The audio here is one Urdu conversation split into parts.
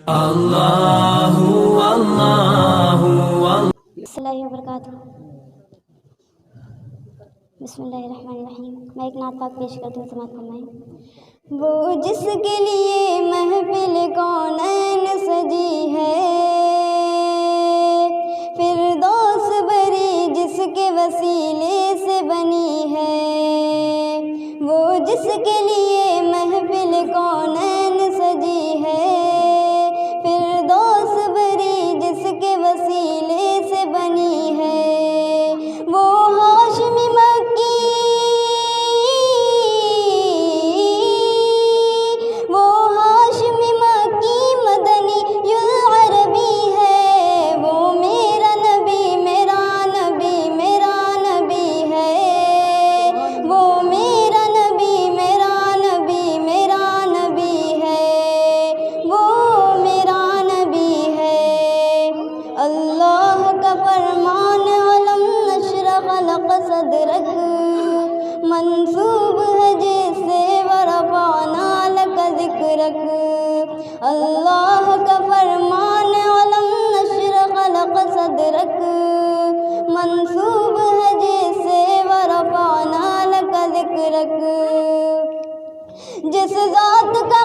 اللہ السلام علیکم وبرکاتہ۔ بسم اللہ الرحمن الرحیم۔ میں ایک نعت پاک پیش کرتی ہوں، سماعت فرمائیں۔ وہ جس کے لیے محفل کونین سجی ہے، فردوس بری جس کے وسیلے سے بنی ہے، وہ جس کے لیے محفل کونین سجی ہے، فردوس بری جس کے وسیلے سے بنی ہے، وہ ہاشمی مکی، وہ ہاشمی مکی مدنی العربی ہے، وہ میرا نبی میرا نبی میرا نبی ہے، وہ میرا نبی میرا نبی میرا نبی ہے، وہ میرا نبی ہے۔ اللہ کا فرمان علم نشر خلق صدرک، منصوب ہے جیسے ورفعنا لک ذکرک۔ اللہ کا فرمان علم نشر خلق صدرک، منصوب ہے جیسے ورفعنا لک ذکرک۔ جس ذات کا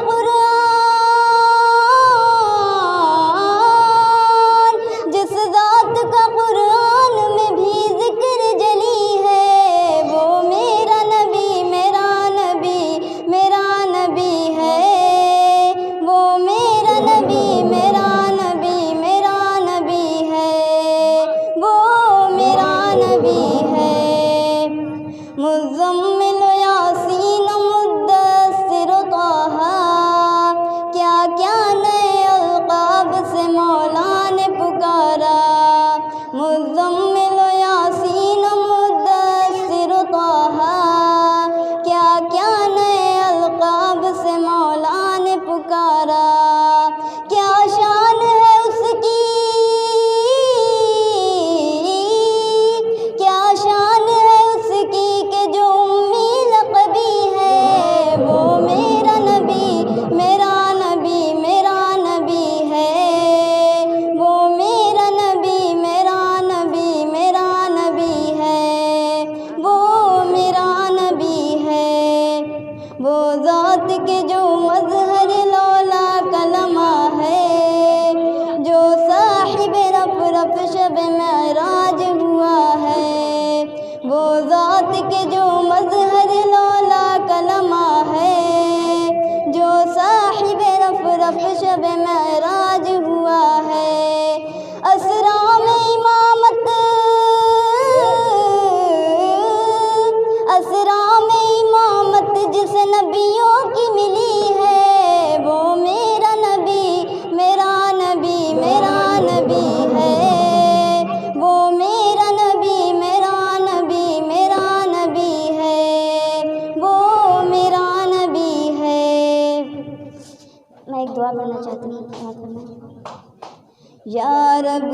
جس ذات کا قرآن میں بھی ذکر جلی ہے، وہ میرا نبی میرا نبی میرا نبی ہے، وہ میرا نبی میرا نبی میرا نبی ہے، وہ میرا نبی ہے۔ مزمل یاسین مدثر طہ، کیا کیا نئے القاب سے مولا نے پکارا، مزمل یاسین مدثر طہ، کیا کیا نئے القاب سے مولا نے پکارا، کیا شان ہے اس کی، کیا شان ہے اس کی کہ جو امی لقبی ہے، وہ میرا نبی میرا نبی میرا نبی ہے، وہ میرا نبی میرا نبی میرا نبی ہے، وہ میرا نبی ہے۔ وہ ذات کے جو مظہر لولا کلمہ ہے، جو صاحب رف رف شب معراج ہوا ہے، وہ ذات کے جو مظہر لولا کلمہ ہے، جو صاحب رف رف شب معراج ہوا ہے۔ اسرا میں امامت، اسرا میں امامت جس نبیوں کی ملی ہے، وہ میرا نبی میرا نبی میرا نبی ہے، وہ میرا نبی میرا نبی میرا نبی ہے، وہ میرا نبی ہے۔ میں ایک دعا پڑھنا چاہتی ہوں، یا رب